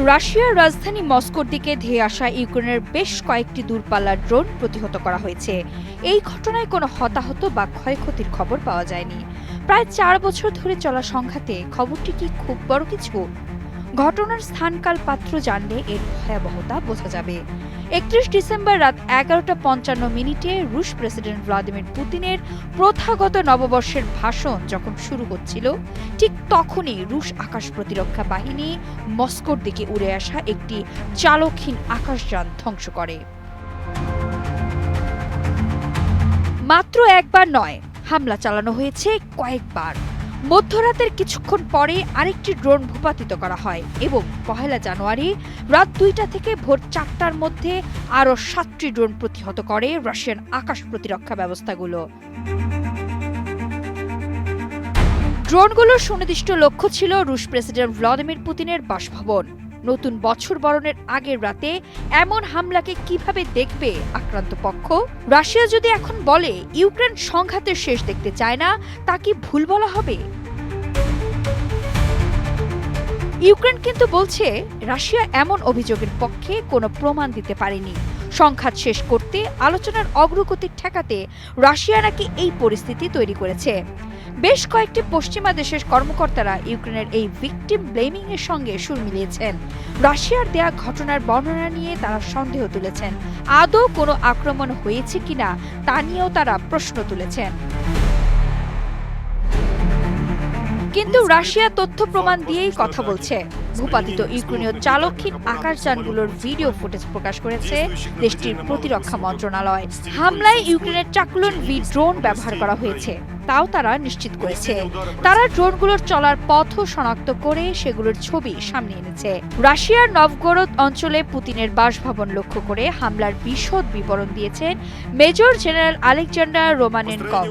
রাশিয়ার রাজধানী মস্কোর দিকে ধেয়ে আসা ইউক্রেনের বেশ কয়েকটি দূরপাল্লার ড্রোন প্রতিহত করা হয়েছে। এই ঘটনায় কোনো হতাহত বা ক্ষয়ক্ষতির খবর পাওয়া যায়নি। প্রায় ৪ বছর ধরে চলা সংঘাতে খবরটি কি খুব বড় কিছু? ঘটনার স্থানকাল পাত্র জানলে এর ভয়াবহতা বোঝা যাবে। ৩১ ডিসেম্বর রাত ১১:৫৫ রুশ প্রেসিডেন্ট ভ্লাদিমির পুতিনের প্রথাগত নববর্ষের ভাষণ যখন শুরু হচ্ছিল, ঠিক তখনই রুশ আকাশ প্রতিরক্ষা বাহিনী মস্কোর দিকে উড়ে আসা একটি চালকহীন আকাশযান ধ্বংস করে। মাত্র একবার নয়, হামলা চালানো হয়েছে কয়েকবার। মধ্যরাতের কিছুক্ষণ পরে আরেকটি ড্রোন ভূপাতিত করা হয় এবং ১ জানুয়ারি রাত ২টা থেকে ভোর ৪টার মধ্যে আরও ৭টি ড্রোন প্রতিহত করে রাশিয়ান আকাশ প্রতিরক্ষা ব্যবস্থাগুলো। ড্রোনগুলোর সুনির্দিষ্ট লক্ষ্য ছিল রুশ প্রেসিডেন্ট ভ্লাদিমির পুতিনের বাসভবন। নতুন বছর বরণের আগের রাতে এমন হামলাকে কিভাবে দেখবে আক্রান্ত পক্ষ? রাশিয়া যদি এখন বলে ইউক্রেন সংঘাতের শেষ দেখতে চায় না, তা কি ভুল বলা হবে? ইউক্রেন কিন্তু বলছে রাশিয়া এমন অভিযোগের পক্ষে কোনো প্রমাণ দিতে পারেনি। সংঘাত শেষ করতে আলোচনার অগ্রগতি ঠেকাতে রাশিয়া নাকি এই পরিস্থিতি তৈরি করেছে। বেশ কয়েকটি পশ্চিমা দেশের কর্মকর্তারা ইউক্রেনের এই ভিকটিম ব্লেমিং এর সঙ্গে সুর মিলিয়েছেন। রাশিয়ার দেয়া ঘটনার বর্ণনা নিয়ে তারা সন্দেহ তুলেছেন। আদৌ কোনো আক্রমণ হয়েছে কিনা তা নিয়েও তারা প্রশ্ন তুলেছেন। কিন্তু রাশিয়া তথ্য প্রমাণ দিয়েই কথা বলছে। ভূপাতিত ইউক্রেনীয় চালকহীন আকাশযানগুলোর ভিডিও ফুটেজ প্রকাশ করেছে দেশটির প্রতিরক্ষা মন্ত্রণালয়। হামলায় ইউক্রেনের চাকুলন ভি ড্রোন ব্যবহার করা হয়েছে, তাও তারা নিশ্চিত করেছে। তারা ড্রোনগুলোর চলার পথও শনাক্ত করে সেগুলোর ছবি সামনে এনেছে। রাশিয়ার নভগোরদ অঞ্চলে পুতিনের বাসভবন লক্ষ্য করে হামলার বিশদ বিবরণ দিয়েছেন মেজর জেনারেল আলেকজান্ডার রোমানেনকভ।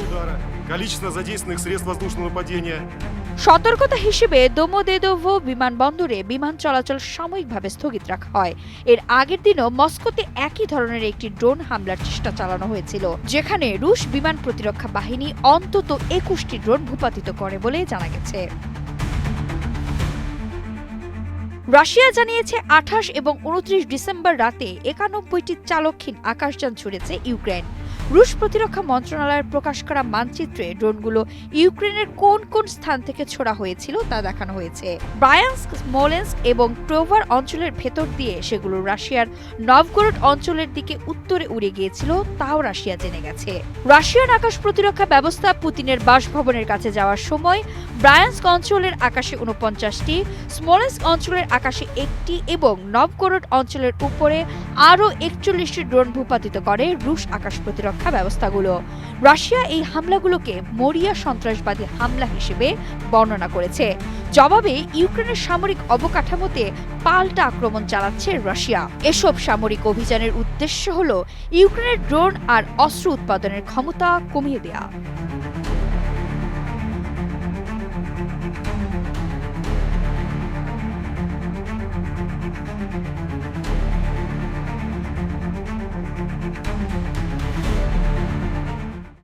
সতর্কতা হিসেবে দোমোদেদোভো বিমানবন্দরে বিমান চলাচল সাময়িকভাবে স্থগিত রাখা হয়। এর আগের দিনও মস্কোতে একই ধরনের একটি ড্রোন হামলার চেষ্টা চালানো হয়েছিল, যেখানে রুশ বিমান প্রতিরক্ষা বাহিনী অন্তত ২১টি ড্রোন ভূপাতিত করে বলে জানা গেছে। রাশিয়া জানিয়েছে ২৮ এবং ২৯ ডিসেম্বর রাতে ৯১টি চালকহীন আকাশযান ছুড়েছে ইউক্রেন। রুশ প্রতিরক্ষা মন্ত্রণালয়ের প্রকাশ করা মানচিত্রে ড্রোনগুলো ইউক্রেনের কোন কোন স্থান থেকে ছোড়া হয়েছিল তা দেখানো হয়েছে। ব্রায়ানস্ক, স্মোলেন্স্ক এবং ট্রোভার অঞ্চলের ভেতর দিয়ে সেগুলো রাশিয়ার নভগোরড অঞ্চলের দিকে উত্তরে উড়ে গিয়েছিল, তাও রাশিয়া জেনে গেছে। রাশিয়ান আকাশ প্রতিরক্ষা ব্যবস্থা পুতিনের বাসভবনের কাছে যাওয়ার সময় ব্রায়ানস্ক অঞ্চলের আকাশে ৪৯টি, স্মোলেন্স্ক অঞ্চলের আকাশে ১টি এবং নভগোরড অঞ্চলের উপরে আরও ৪১টি ড্রোন ভূপাতিত করে রুশ আকাশ প্রতিরক্ষা ব্যবস্থাগুলো। রাশিয়া এই হামলাগুলোকে মরিয়া সন্ত্রাসবাদী হামলা হিসেবে বর্ণনা করেছে। জবাবে ইউক্রেনের সামরিক অবকাঠামোতে পাল্টা আক্রমণ চালাচ্ছে রাশিয়া। এসব সামরিক অভিযানের উদ্দেশ্য হল ইউক্রেনের ড্রোন আর অস্ত্র উৎপাদনের ক্ষমতা কমিয়ে দেয়া।